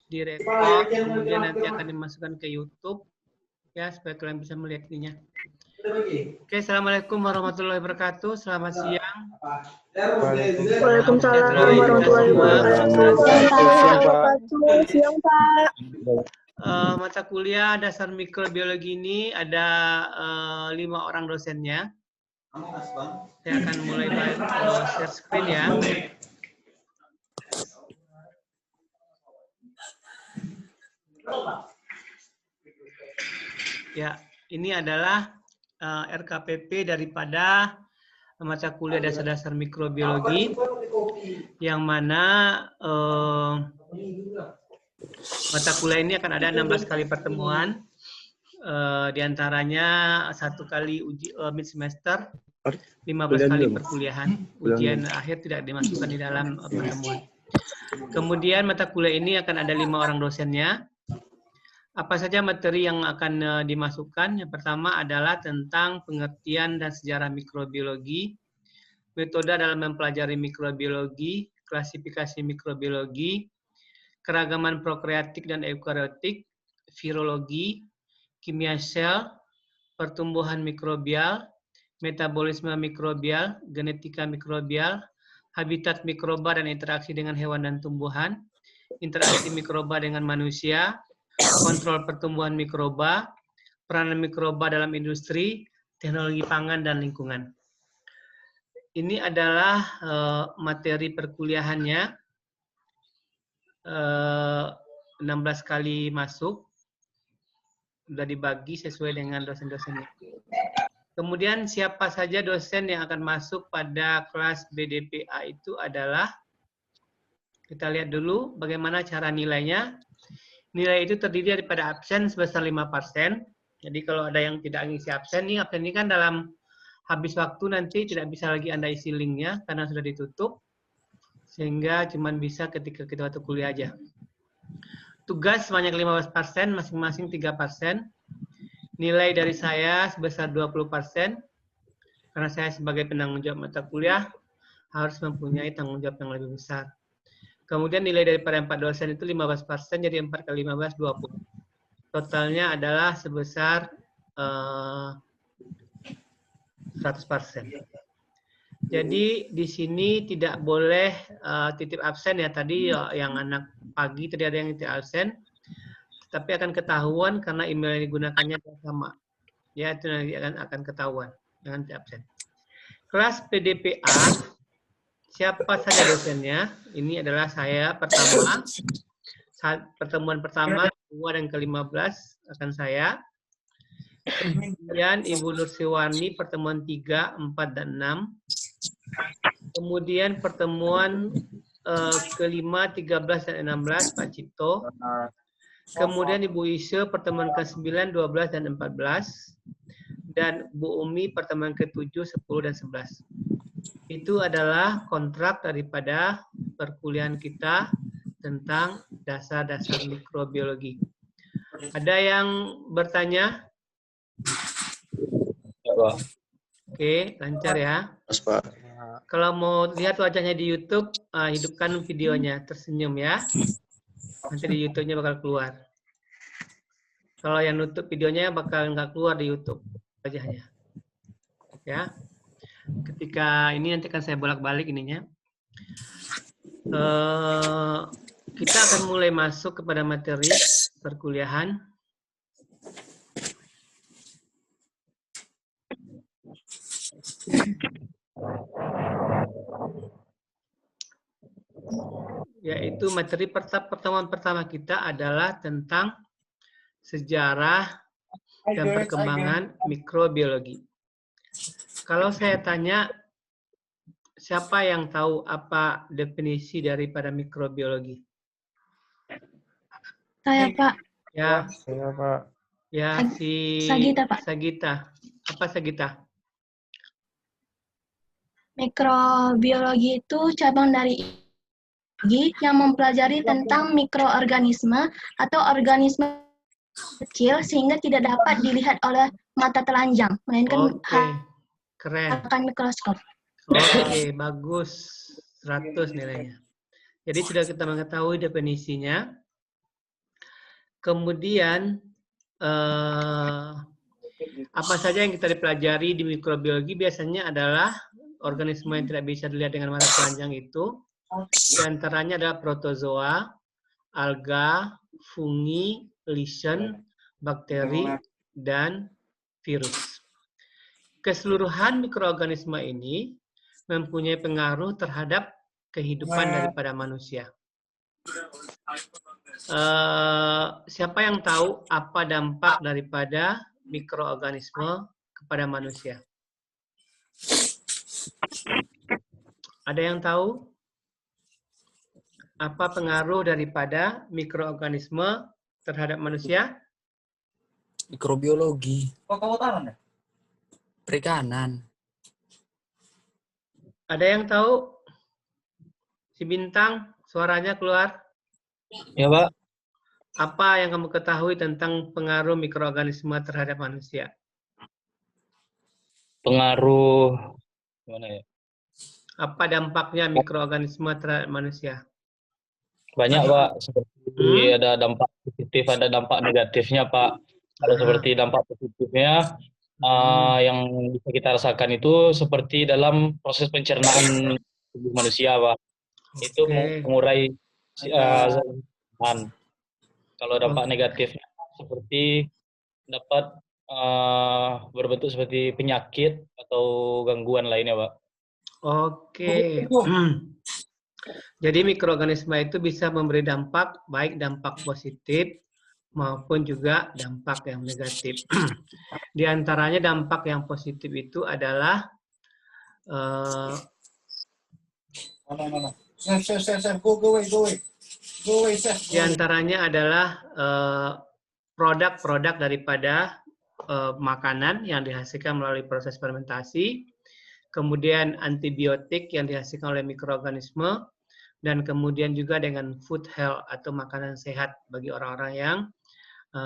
direkod, kemudian nanti akan dimasukkan ke YouTube ya supaya kalian bisa melihat ininya. Oke, assalamualaikum warahmatullahi wabarakatuh. Selamat siang. Waalaikumsalam warahmatullahi wabarakatuh. Siang, Pak. Mata kuliah dasar mikrobiologi ini ada 5 orang dosennya. Saya akan mulai share screen ya. Ya, ini adalah RKPP daripada mata kuliah dasar-dasar mikrobiologi, yang mana mata kuliah ini akan ada 16 kali pertemuan, diantaranya 1 kali mid semester, 15 kali perkuliahan. Ujian akhir tidak dimasukkan di dalam pertemuan. Kemudian mata kuliah ini akan ada 5 orang dosennya. Apa saja materi yang akan dimasukkan? Yang pertama adalah tentang pengertian dan sejarah mikrobiologi, metode dalam mempelajari mikrobiologi, klasifikasi mikrobiologi, keragaman prokaryotik dan eukaryotik, virologi, kimia sel, pertumbuhan mikrobial, metabolisme mikrobial, genetika mikrobial, habitat mikroba dan interaksi dengan hewan dan tumbuhan, interaksi mikroba dengan manusia, kontrol pertumbuhan mikroba, peranan mikroba dalam industri, teknologi pangan, dan lingkungan. Ini adalah materi perkuliahannya, 16 kali masuk, sudah dibagi sesuai dengan dosen-dosennya. Kemudian siapa saja dosen yang akan masuk pada kelas BDPA itu adalah, kita lihat dulu bagaimana cara nilainya. Nilai itu terdiri daripada absen sebesar 5%. Jadi kalau ada yang tidak ngisi absen ini kan dalam habis waktu nanti tidak bisa lagi Anda isi linknya karena sudah ditutup. Sehingga cuma bisa ketika kita waktu kuliah aja. Tugas sebanyak 15%, masing-masing 3%. Nilai dari saya sebesar 20%. Karena saya sebagai penanggung jawab mata kuliah harus mempunyai tanggung jawab yang lebih besar. Kemudian nilai daripada 4 dosen itu 15%, jadi 4 kali 15, 20. Totalnya adalah sebesar 100%. Jadi di sini tidak boleh titip absen ya, tadi yang anak pagi tadi ada yang titip absen, tapi akan ketahuan karena email yang digunakannya sama. Ya, itu nanti akan ketahuan, jangan titip absen. Kelas PDPA, siapa saja dosennya? Ini adalah saya pertama, pertemuan pertama, kedua, dan ke-15 akan saya. Kemudian Ibu Nursiwani pertemuan 3, 4, dan 6. Kemudian pertemuan ke-5, 13, dan 16 Pak Cipto. Kemudian Ibu Ise pertemuan ke-9, 12, dan 14. Dan Bu Umi pertemuan ke-7, 10, dan 11. Itu adalah kontrak daripada perkuliahan kita tentang dasar-dasar mikrobiologi. Ada yang bertanya? Oke, lancar ya. Kalau mau lihat wajahnya di YouTube, hidupkan videonya, tersenyum ya. Nanti di YouTube-nya bakal keluar. Kalau yang nutup videonya bakal nggak keluar di YouTube wajahnya. Ya. Ketika ini nanti akan saya bolak-balik ininya. Kita akan mulai masuk kepada materi perkuliahan. Yaitu materi pertemuan pertama kita adalah tentang sejarah dan perkembangan mikrobiologi. Kalau saya tanya, siapa yang tahu apa definisi daripada mikrobiologi? Saya, Pak. Ya, Saya, Pak. ya, si Sagita, Pak. Sagita. Apa Sagita? Mikrobiologi itu cabang dari yang mempelajari tentang mikroorganisme atau organisme kecil sehingga tidak dapat dilihat oleh mata telanjang, melainkan keren. akan mikroskop. Oke, bagus. 100 nilainya. Jadi sudah kita mengetahui definisinya. Kemudian, apa saja yang kita dipelajari di mikrobiologi biasanya adalah organisme yang tidak bisa dilihat dengan mata telanjang itu. Di antaranya adalah protozoa, alga, fungi, lichen, bakteri, dan virus. Keseluruhan mikroorganisme ini mempunyai pengaruh terhadap kehidupan daripada manusia. Siapa yang tahu apa dampak daripada mikroorganisme kepada manusia? Ada yang tahu apa pengaruh daripada mikroorganisme terhadap manusia? Mikrobiologi. Perikanan. Ada yang tahu? Si Bintang, suaranya keluar. Ya, Pak. Apa yang kamu ketahui tentang pengaruh mikroorganisme terhadap manusia? Pengaruh gimana ya? Apa dampaknya mikroorganisme terhadap manusia? Banyak, Pak. Seperti ada dampak positif, ada dampak negatifnya, Pak. Kalau seperti dampak positifnya, yang bisa kita rasakan itu seperti dalam proses pencernaan tubuh manusia, Pak. Itu mengurai kalau dampak negatifnya seperti dapat berbentuk seperti penyakit atau gangguan lainnya, Pak. Oke. Jadi mikroorganisme itu bisa memberi dampak, baik dampak positif maupun juga dampak yang negatif. Di antaranya dampak yang positif itu adalah di antaranya adalah produk-produk daripada makanan yang dihasilkan melalui proses fermentasi, kemudian antibiotik yang dihasilkan oleh mikroorganisme, dan kemudian juga dengan food health atau makanan sehat bagi orang-orang yang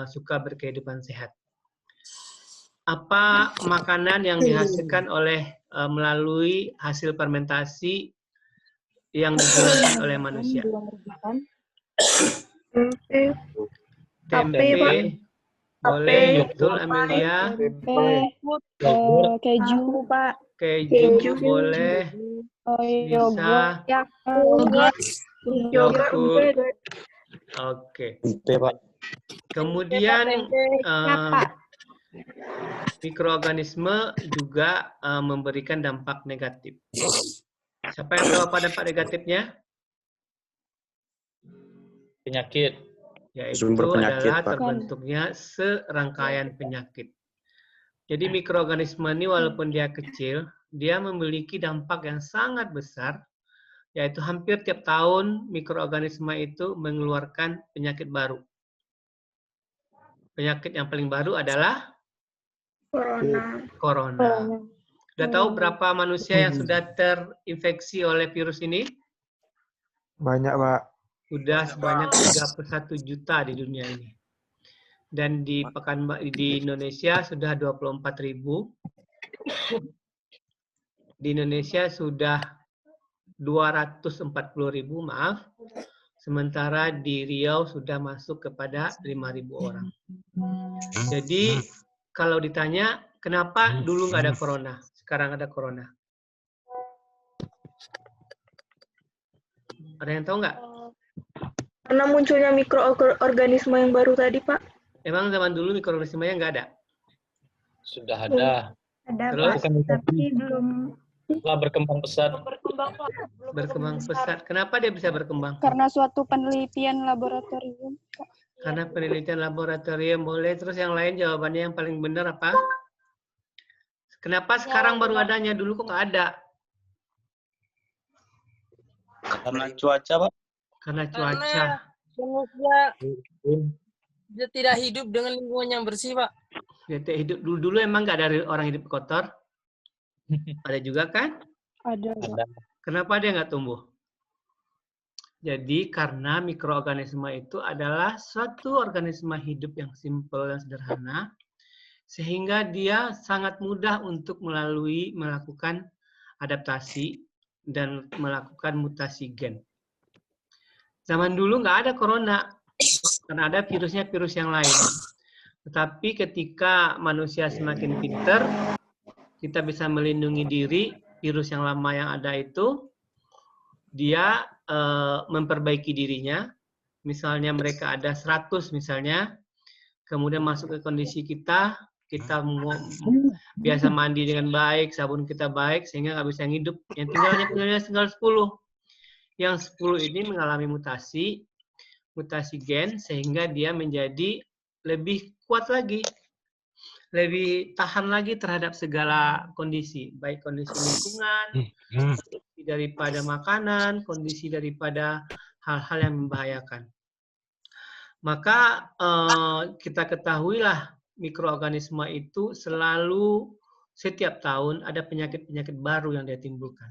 suka berkehidupan sehat. Apa makanan yang dihasilkan oleh melalui hasil fermentasi yang digunakan oleh manusia? Tempe, boleh, betul Amelia. Keju, Pak. Keju, boleh. Bisa. Yogurt. Oke. Kemudian mikroorganisme juga memberikan dampak negatif. Siapa yang tahu apa dampak negatifnya? Penyakit. Yaitu adalah terbentuknya serangkaian penyakit. Jadi mikroorganisme ini walaupun dia kecil, dia memiliki dampak yang sangat besar, yaitu hampir tiap tahun mikroorganisme itu mengeluarkan penyakit baru. Penyakit yang paling baru adalah Corona. Sudah tahu berapa manusia yang sudah terinfeksi oleh virus ini? Banyak, Pak. Sudah sebanyak 31 juta di dunia ini. Dan di Indonesia sudah 24.000. Di Indonesia sudah 240.000, maaf. Sementara di Riau sudah masuk kepada 5.000 orang. Jadi kalau ditanya, kenapa dulu nggak ada corona, sekarang ada corona? Ada yang tahu nggak? Karena munculnya mikroorganisme yang baru tadi, Pak. Emang zaman dulu mikroorganismenya nggak ada? Sudah ada. Ada, Terus? Pak, tapi belum Berkembang pesat. Berkembang pesat. Kenapa dia bisa berkembang? karena suatu penelitian laboratorium. Karena penelitian laboratorium, boleh. Terus yang lain jawabannya yang paling benar apa? Kenapa sekarang baru adanya? Dulu kok nggak ada? Karena cuaca, Pak. Karena cuaca. Dia tidak hidup dengan lingkungan yang bersih, Pak. Dia hidup dulu emang nggak ada orang hidup kotor? Ada juga kan? Ada. Kenapa dia nggak tumbuh? Jadi karena mikroorganisme itu adalah suatu organisme hidup yang simpel dan sederhana, sehingga dia sangat mudah untuk melakukan adaptasi dan melakukan mutasi gen. Zaman dulu nggak ada corona. karena ada virusnya virus yang lain. Tetapi ketika manusia semakin pintar, kita bisa melindungi diri, virus yang lama yang ada itu, dia memperbaiki dirinya. Misalnya mereka ada 100 misalnya, kemudian masuk ke kondisi kita biasa mandi dengan baik, sabun kita baik, sehingga nggak bisa hidup. Yang tinggal 10. Yang 10 ini mengalami mutasi gen, sehingga dia menjadi lebih kuat lagi, lebih tahan lagi terhadap segala kondisi, baik kondisi lingkungan, kondisi daripada makanan, kondisi daripada hal-hal yang membahayakan. Maka kita ketahuilah mikroorganisme itu selalu setiap tahun ada penyakit-penyakit baru yang dia timbulkan.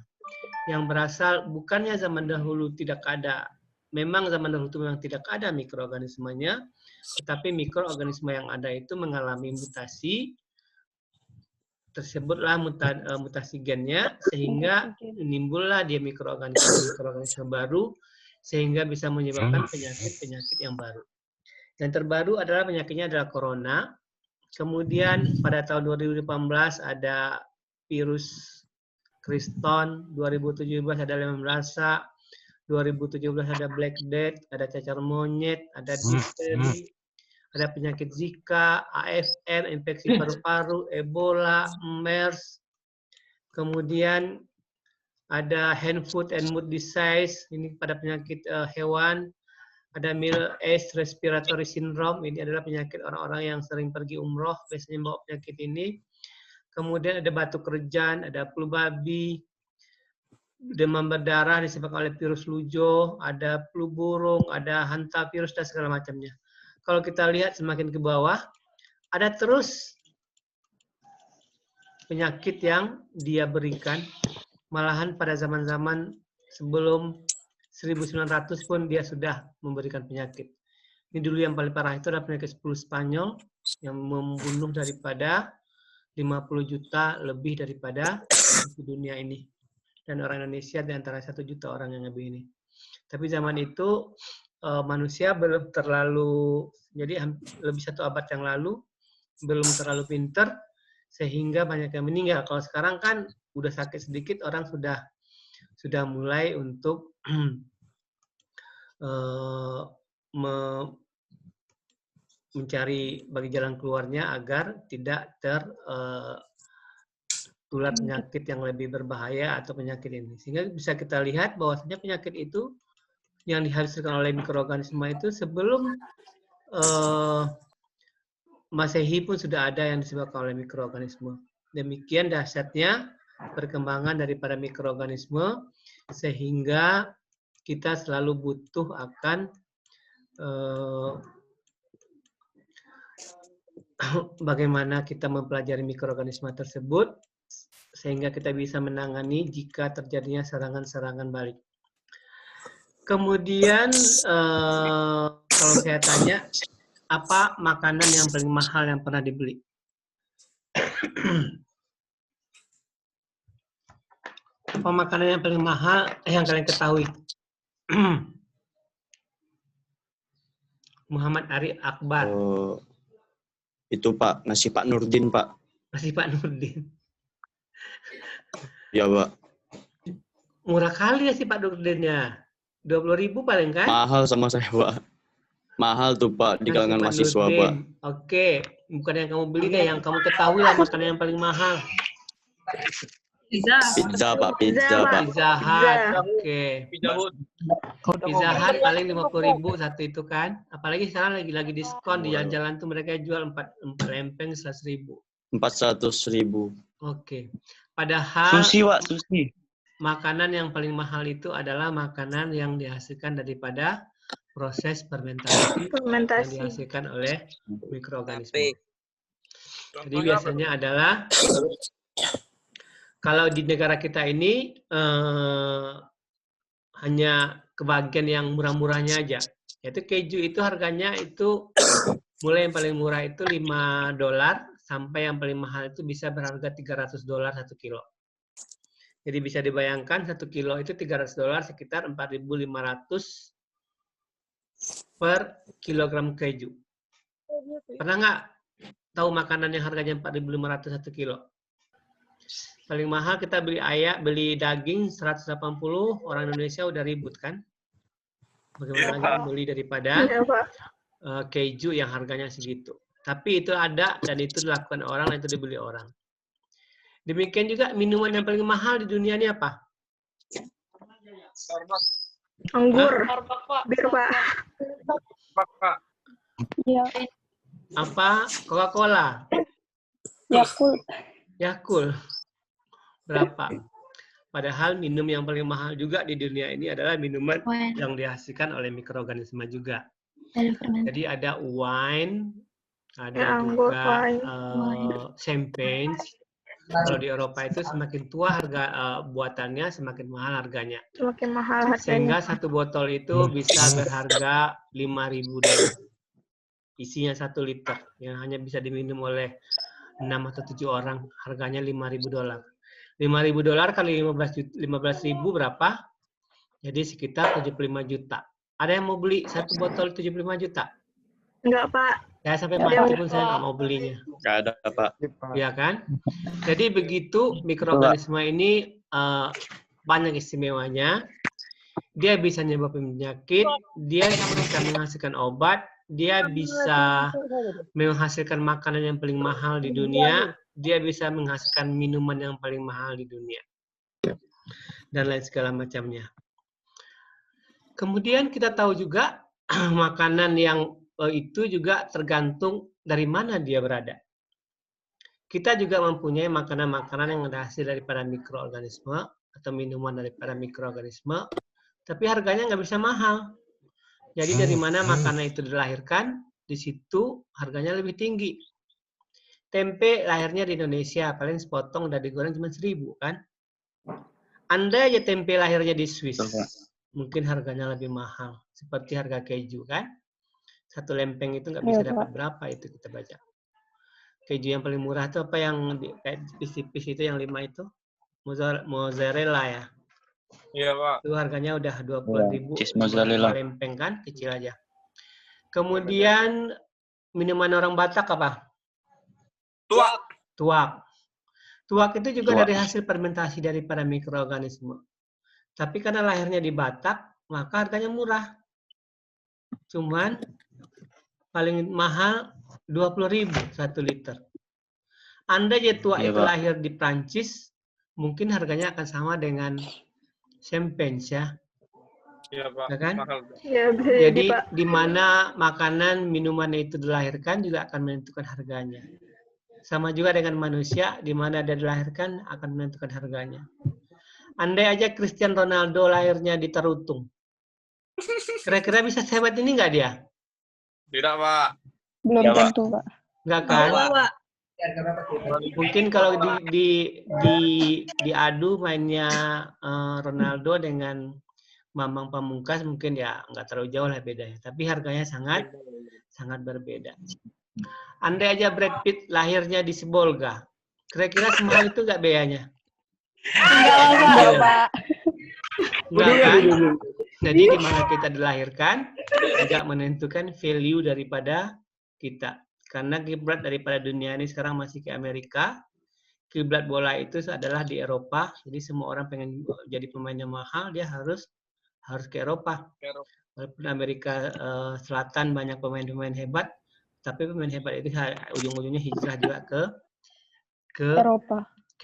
Yang berasal bukannya zaman dahulu tidak ada. Memang zaman dahulu itu memang tidak ada mikroorganismenya, tetapi mikroorganisme yang ada itu mengalami mutasi, tersebutlah mutasi gennya, sehingga menimbullah dia mikroorganisme baru, sehingga bisa menyebabkan penyakit-penyakit yang baru. Yang terbaru adalah penyakitnya adalah corona. Kemudian pada tahun 2018 ada virus Kriston, 2017 ada lembaga, 2017 ada Black Death, ada cacar monyet, ada difteri, ada penyakit Zika, ASN, infeksi paru-paru, Ebola, MERS. Kemudian ada hand, foot, and mouth disease, ini pada penyakit hewan. Ada Middle East Respiratory Syndrome, ini adalah penyakit orang-orang yang sering pergi umroh, biasanya membawa penyakit ini. Kemudian ada batuk kerjan, ada flu babi, demam berdarah disebabkan oleh virus lujo, ada flu burung, ada hantavirus, dan segala macamnya. Kalau kita lihat semakin ke bawah, ada terus penyakit yang dia berikan, malahan pada zaman-zaman sebelum 1900 pun dia sudah memberikan penyakit. Ini dulu yang paling parah itu adalah penyakit flu Spanyol yang membunuh daripada 50 juta lebih daripada di dunia ini. Dan orang Indonesia di antara 1 juta orang yang lebih ini. Tapi zaman itu manusia belum terlalu, jadi lebih 1 abad yang lalu, belum terlalu pintar, sehingga banyak yang meninggal. Kalau sekarang kan udah sakit sedikit, orang sudah mulai untuk mencari bagi jalan keluarnya agar tidak tertular penyakit yang lebih berbahaya atau penyakit ini. Sehingga bisa kita lihat bahwasanya penyakit itu yang dihasilkan oleh mikroorganisme itu sebelum Masehi pun sudah ada yang disebabkan oleh mikroorganisme. Demikian dahsyatnya perkembangan daripada mikroorganisme, sehingga kita selalu butuh akan bagaimana kita mempelajari mikroorganisme tersebut, sehingga kita bisa menangani jika terjadinya serangan-serangan balik. Kemudian, kalau saya tanya, apa makanan yang paling mahal yang pernah dibeli? Apa makanan yang paling mahal yang kalian ketahui? Muhammad Arif Akbar. Itu Pak, nasi Pak Nurdin Pak. Nasi Pak Nurdin. Ya Pak. Murah kali ya si Pak Nurdinnya. 20.000 paling kan? Mahal sama saya Pak. Mahal tuh Pak di kalangan mahasiswa Pak. Oke, bukan yang kamu beli deh, yang kamu ketahui lah makanan yang paling mahal. Pizza Pak, pizza Pak. Pizza Hut, oke. Pizza Hut paling 50.000 satu itu kan. Apalagi sekarang lagi diskon di jalan-jalan tuh mereka jual 4 lempeng 100.000. 400.000. Oke. Padahal Sushi Pak, sushi. Makanan yang paling mahal itu adalah makanan yang dihasilkan daripada proses fermentasi yang dihasilkan oleh mikroorganisme. Jadi biasanya adalah kalau di negara kita ini hanya kebagian yang murah-murahnya aja. Yaitu keju itu harganya itu mulai yang paling murah itu $5 sampai yang paling mahal itu bisa berharga $300 1 kilo. Jadi bisa dibayangkan 1 kilo itu $300 sekitar 4.500 per kilogram keju. Pernah nggak tahu makanan yang harganya 4.500 1 kilo? Paling mahal kita beli daging 180, orang Indonesia udah ribut kan? Bagaimana lagi membeli daripada Iya, Pak. keju yang harganya segitu. Tapi itu ada dan itu dilakukan orang dan itu dibeli orang. Demikian juga minuman yang paling mahal di dunia ini apa? Anggur. Pak. Bir, Pak. Iya, Apa? Coca-Cola. Yakult. Yakult. Berapa? Padahal minum yang paling mahal juga di dunia ini adalah minuman yang dihasilkan oleh mikroorganisme juga. Jadi ada wine, ada Anggur, juga wine. champagne. Kalau di Eropa itu semakin tua harga buatannya, semakin mahal harganya. Semakin mahal Sehingga harganya. satu botol itu bisa berharga 5.000 dolar. Isinya 1 liter yang hanya bisa diminum oleh 6 atau 7 orang. Harganya 5.000 dolar. 5.000 dolar kali 15.000 berapa? Jadi sekitar 75 juta. Ada yang mau beli satu botol 75 juta? Enggak, Pak. Ya sampai mati pun saya nggak mau belinya. Nggak ada, Pak. Ya kan? Jadi begitu mikroorganisme ini banyak istimewanya. Dia bisa menyebabkan penyakit, dia bisa menghasilkan obat, dia bisa menghasilkan makanan yang paling mahal di dunia, dia bisa menghasilkan minuman yang paling mahal di dunia. Dan lain segala macamnya. Kemudian kita tahu juga makanan yang itu juga tergantung dari mana dia berada. Kita juga mempunyai makanan-makanan yang hasil daripada mikroorganisme atau minuman daripada mikroorganisme, tapi harganya nggak bisa mahal. Jadi dari mana makanan itu dilahirkan, di situ harganya lebih tinggi. Tempe lahirnya di Indonesia, paling sepotong udah digoreng cuma 1.000 kan? Andai aja tempe lahirnya di Swiss, mungkin harganya lebih mahal. Seperti harga keju kan? Satu lempeng itu nggak bisa dapat berapa itu kita baca. Keju yang paling murah itu apa yang tipis-tipis itu yang 5 itu? Mozzarella ya? Iya, Pak. Itu harganya udah 20.000. Cheese mozzarella. Lempeng kan? Kecil aja. Kemudian minuman orang Batak apa? Tuak. Tuak. Tuak itu juga dari hasil fermentasi daripada mikroorganisme. Tapi karena lahirnya di Batak, maka harganya murah. Cuman paling mahal 20.000 1 liter. Andai aja tuak itu lahir di Prancis, mungkin harganya akan sama dengan champagne ya. Iya, Pak. Ya kan? Mahal. Ya, bisa Jadi Pak. di mana makanan minuman itu dilahirkan juga akan menentukan harganya. Sama juga dengan manusia, di mana dia dilahirkan akan menentukan harganya. Andai aja Cristiano Ronaldo lahirnya di Tarutung, kira-kira bisa sehebat ini nggak dia? Tidak, Pak. Belum Ya, Pak. tentu, Pak. Nggak kan? Mungkin kalau diadu mainnya Ronaldo dengan Bambang Pamungkas mungkin ya nggak terlalu jauh lah bedanya. Tapi harganya sangat berbeda. Andai aja Brad Pitt lahirnya di Sibolga, kira-kira semahal itu nggak biayanya? Enggak, Pak. Nggak kan? Jadi di mana kita dilahirkan juga menentukan value daripada kita. Karena kiblat daripada dunia ini sekarang masih ke Amerika. Kiblat bola itu adalah di Eropa. Jadi semua orang pengen jadi pemain yang mahal, dia harus ke Eropa. Walaupun Amerika Selatan banyak pemain-pemain hebat, tapi pemain hebat itu ujung-ujungnya hijrah juga ke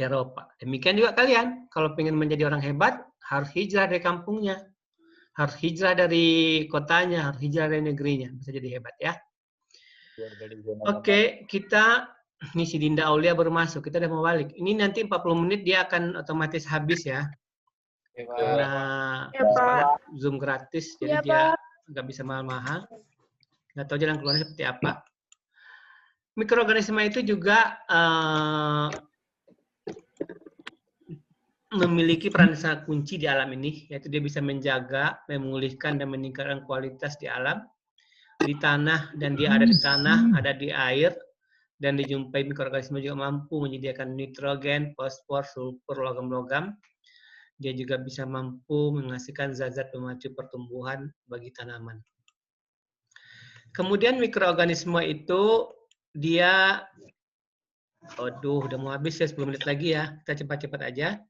Eropa. Demikian juga kalian, kalau pengen menjadi orang hebat, harus hijrah dari kampungnya. Harus hijrah dari kotanya, harus hijrah dari negerinya. Bisa jadi hebat ya. Oke, kita ini si Dinda Aulia baru masuk. Kita udah mau balik. Ini nanti 40 menit dia akan otomatis habis ya. Karena Zoom gratis, jadi dia nggak bisa mahal-mahal. Nggak tahu jalan keluarnya seperti apa. Mikroorganisme itu juga memiliki peran sangat kunci di alam ini, yaitu dia bisa menjaga, memulihkan, dan meningkatkan kualitas di alam, di tanah, dan dia ada di tanah, ada di air, dan dijumpai mikroorganisme juga mampu menyediakan nitrogen, fosfor, sulfur, logam-logam. Dia juga bisa mampu menghasilkan zat-zat pemacu pertumbuhan bagi tanaman. Kemudian mikroorganisme itu dia, aduh udah mau habis ya, 10 menit lagi ya. Kita cepat-cepat aja.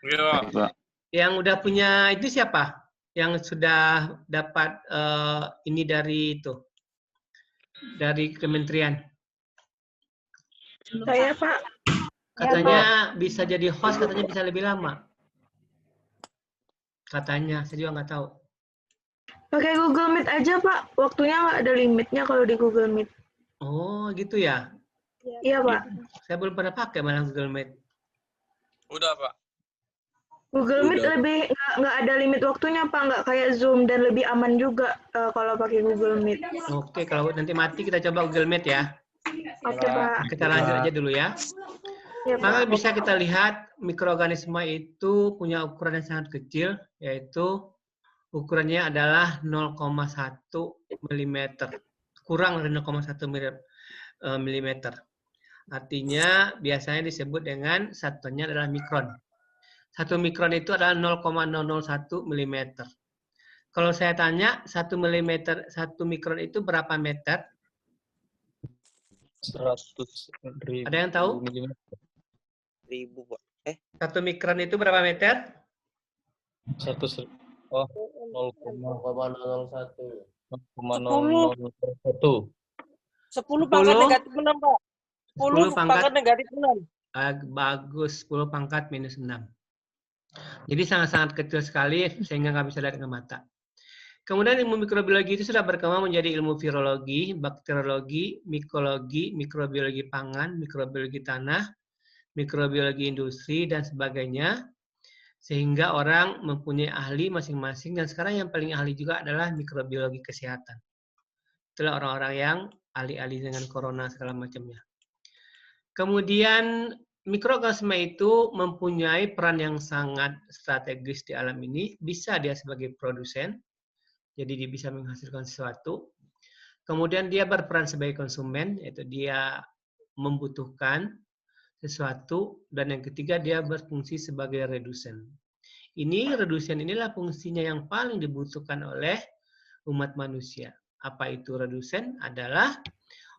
Iya, Pak. Yang udah punya itu siapa? Yang sudah dapat ini dari itu, dari kementerian. Saya, Pak. Katanya bisa jadi host, katanya bisa lebih lama. Katanya, saya juga nggak tahu. Pakai Google Meet aja, Pak. Waktunya nggak ada limitnya kalau di Google Meet. Oh, gitu ya? Iya, Pak. Saya belum pernah pakai malah Google Meet. Udah, Pak. Google Meet lebih nggak ada limit waktunya, Pak. Nggak kayak Zoom dan lebih aman juga kalau pakai Google Meet. Oke, kalau nanti mati kita coba Google Meet ya. Oke, Pak. Kita lanjut aja dulu ya. Ya, Maka Pak. bisa kita lihat mikroorganisme itu punya ukuran yang sangat kecil, yaitu ukurannya adalah 0,1 mm. Kurang dari 0,1 mm. Artinya biasanya disebut dengan satuannya adalah mikron. 1 mikron itu adalah 0,001 mm. Kalau saya tanya 1 mm, 1 mikron itu berapa meter? 100.000 Ada yang tahu? milimeter. 1000, Pak. 1 mikron itu berapa meter? 100. Oh, 10 0,001. 10 pangkat 10? negatif 6, Pak. 10 pangkat negatif 6. Bagus, 10 pangkat minus 6. Jadi sangat-sangat kecil sekali sehingga nggak bisa lihat dengan mata. Kemudian ilmu mikrobiologi itu sudah berkembang menjadi ilmu virologi, bakteriologi, mikologi, mikrobiologi pangan, mikrobiologi tanah, mikrobiologi industri, dan sebagainya. Sehingga orang mempunyai ahli masing-masing, dan sekarang yang paling ahli juga adalah mikrobiologi kesehatan. Itulah orang-orang yang ahli-ahli dengan corona segala macamnya. Kemudian mikroorganisme itu mempunyai peran yang sangat strategis di alam ini. Bisa dia sebagai produsen, jadi dia bisa menghasilkan sesuatu. Kemudian dia berperan sebagai konsumen, yaitu dia membutuhkan sesuatu. Dan yang ketiga dia berfungsi sebagai redusen. Redusen inilah fungsinya yang paling dibutuhkan oleh umat manusia. Apa itu redusen? Adalah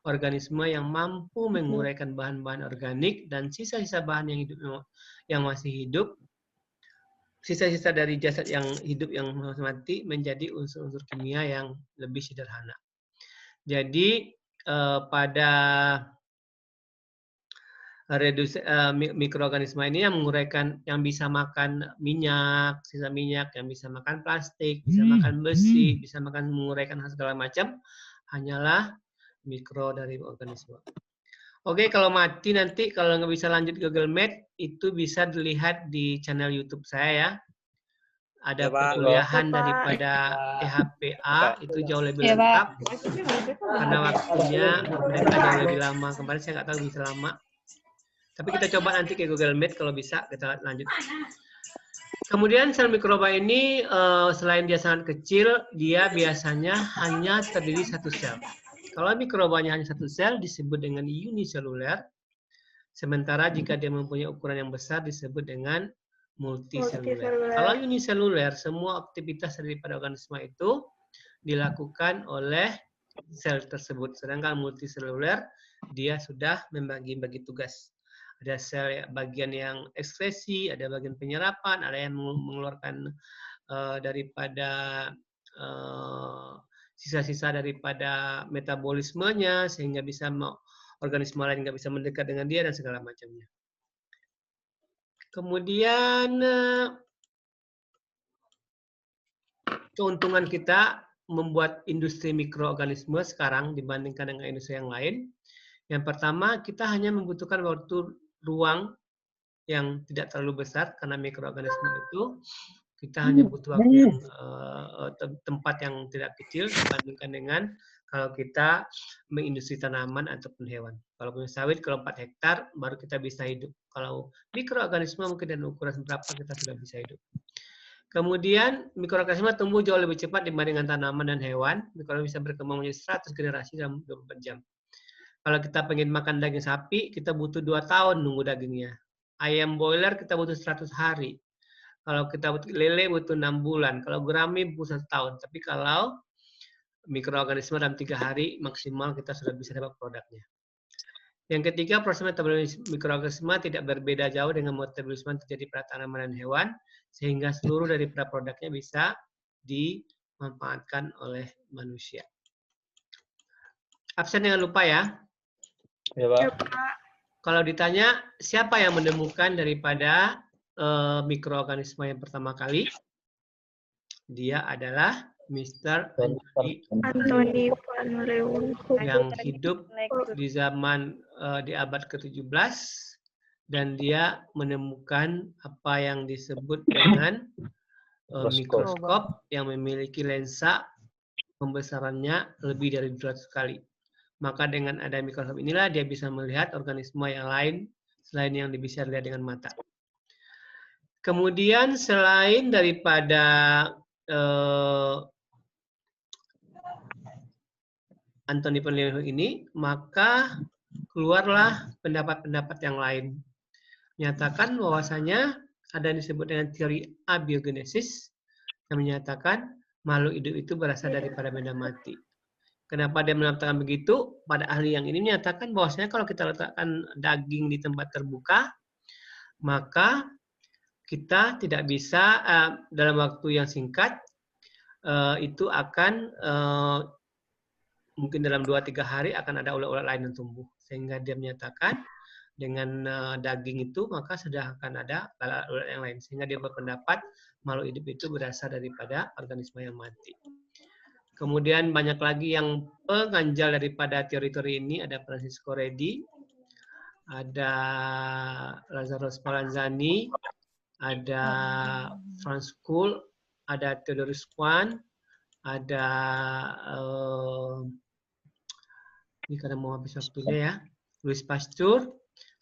organisme yang mampu menguraikan bahan-bahan organik dan sisa-sisa bahan yang masih hidup, sisa-sisa dari jasad yang hidup yang mati menjadi unsur-unsur kimia yang lebih sederhana. Jadi pada mikroorganisme ini yang menguraikan, yang bisa makan minyak, sisa minyak, yang bisa makan plastik, bisa makan besi, bisa makan menguraikan segala macam, hanyalah mikro dari organisme. Oke, kalau mati nanti, kalau nggak bisa lanjut Google Meet, itu bisa dilihat di channel YouTube saya ya. Ada perkuliahan daripada THPA, itu jauh lebih lengkap. Karena waktunya mereka jauh lebih lama. Kemarin saya nggak tahu bisa lama. Tapi kita coba nanti ke Google Meet, kalau bisa kita lanjut. Kemudian sel mikroba ini selain dia sangat kecil, dia biasanya hanya terdiri satu sel. Kalau mikrobanya hanya satu sel disebut dengan uniseluler. Sementara jika dia mempunyai ukuran yang besar disebut dengan multiseluler. Kalau uniseluler, semua aktivitas daripada organisme itu dilakukan oleh sel tersebut. Sedangkan multiseluler, dia sudah membagi-bagi tugas. Ada sel bagian yang ekskresi, ada bagian penyerapan, ada yang mengeluarkan daripada sisa-sisa daripada metabolismenya, sehingga bisa organisme lain nggak bisa mendekat dengan dia, dan segala macamnya. Kemudian keuntungan kita membuat industri mikroorganisme sekarang dibandingkan dengan industri yang lain. Yang pertama, kita hanya membutuhkan waktu ruang yang tidak terlalu besar, karena mikroorganisme itu kita hanya butuh waktu yang, tempat yang tidak kecil dibandingkan dengan kalau kita mengindustri tanaman ataupun hewan. Kalau punya sawit, kalau 4 hektar, baru kita bisa hidup. Kalau mikroorganisme mungkin dan ukuran berapa kita sudah bisa hidup. Kemudian mikroorganisme tumbuh jauh lebih cepat dibandingkan tanaman dan hewan. Mikroorganisme bisa berkembang menjadi 100 generasi dalam 24 jam. Kalau kita pengen makan daging sapi, kita butuh 2 tahun nunggu dagingnya. Ayam boiler kita butuh 100 hari. Kalau kita butuh lele butuh 6 bulan. Kalau gurami butuh 1 tahun. Tapi kalau mikroorganisme dalam 3 hari maksimal kita sudah bisa dapat produknya. Yang ketiga, proses metabolisme mikroorganisme tidak berbeda jauh dengan metabolisme yang terjadi pada tanaman dan hewan, sehingga seluruh dari produknya bisa dimanfaatkan oleh manusia. Absen jangan lupa ya. Ya, Pak. Kalau ditanya, siapa yang menemukan daripada mikroorganisme yang pertama kali? Dia adalah Mr. Anthony van Leeuwenhoek yang hidup di zaman di abad ke-17 dan dia menemukan apa yang disebut dengan mikroskop yang memiliki lensa pembesarannya lebih dari 200 kali. Maka dengan ada mikroskop inilah dia bisa melihat organisme yang lain selain yang bisa dilihat dengan mata. Kemudian selain daripada Anthony van Leeuwenhoek ini, maka keluarlah pendapat-pendapat yang lain. Menyatakan bahwasanya ada yang disebut dengan teori abiogenesis yang menyatakan makhluk hidup itu berasal daripada benda mati. Kenapa dia mengatakan begitu? Pada ahli yang ini menyatakan bahwasanya kalau kita letakkan daging di tempat terbuka, maka kita tidak bisa dalam waktu yang singkat itu akan mungkin dalam 2-3 hari akan ada ulat-ulat lain yang tumbuh. Sehingga dia menyatakan dengan daging itu maka sudah akan ada ulat-ulat yang lain. Sehingga dia berpendapat makhluk hidup itu berasal daripada organisme yang mati. Kemudian banyak lagi yang pengganjal daripada teori-teori ini, ada Francisco Redi, ada Lazaro Spallanzani, ada Franz Kuhl, ada Theodorus Kuhn, ada ini karena mau habis waktunya ya, Louis Pasteur,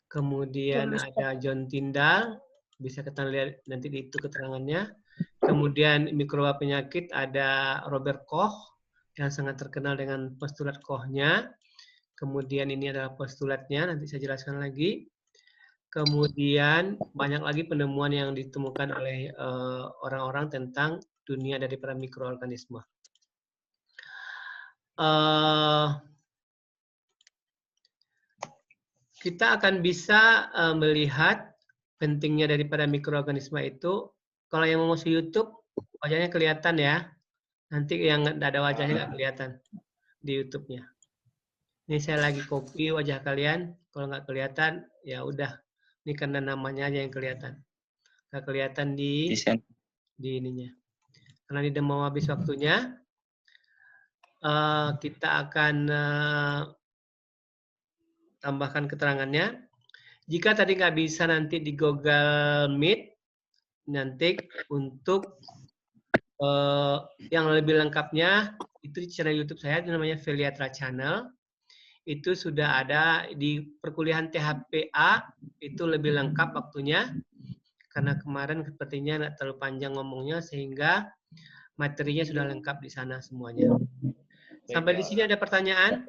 kemudian ada John Tyndall, bisa kita lihat nanti itu keterangannya. Kemudian mikroba penyakit ada Robert Koch yang sangat terkenal dengan postulat Koch-nya. Kemudian ini adalah postulatnya, nanti saya jelaskan lagi. Kemudian banyak lagi penemuan yang ditemukan oleh orang-orang tentang dunia daripada mikroorganisme. Kita akan bisa melihat pentingnya daripada mikroorganisme itu. Kalau yang mau masuk YouTube, wajahnya kelihatan ya. Nanti yang nggak ada wajahnya nggak kelihatan di YouTube-nya. Ini saya lagi copy wajah kalian. Kalau nggak kelihatan, ya udah. Ini karena namanya aja yang kelihatan. Nggak kelihatan di ininya. Karena ini udah mau habis waktunya, kita akan tambahkan keterangannya. Jika tadi nggak bisa nanti di Google Meet, nanti untuk yang lebih lengkapnya itu di channel YouTube saya, itu namanya Feliatra Channel. Itu sudah ada di perkuliahan THPA, itu lebih lengkap waktunya. Karena kemarin sepertinya nggak terlalu panjang ngomongnya, sehingga materinya sudah lengkap di sana semuanya. Sampai di sini ada pertanyaan?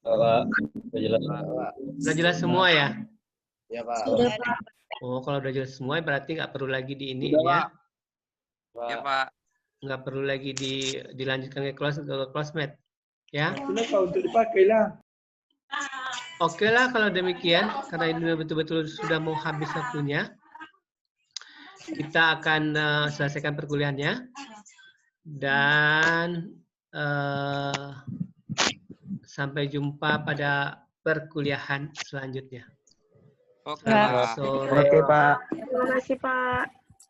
Sudah jelas. Sudah jelas semua ya? Ya, Pak. Sudah, Pak. Oh, kalau udah jelas semua berarti nggak perlu lagi di ini Sudah, ya? Ya, Pak. Nggak perlu lagi dilanjutkan ke classmate, ya? Kenapa untuk dipakai lah? Oke lah kalau demikian, karena ini betul-betul sudah mau habis waktunya. Kita akan selesaikan perkuliahannya. Dan sampai jumpa pada perkuliahan selanjutnya. Oke, Selamat Pak. sore. Oke, Pak. Terima kasih, Pak.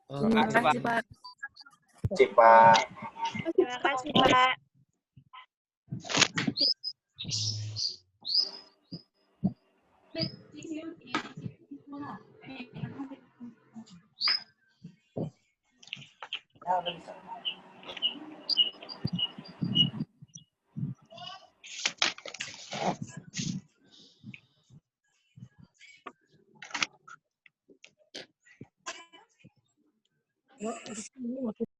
Terima kasih, Pak. Terima kasih, Pak. Pak.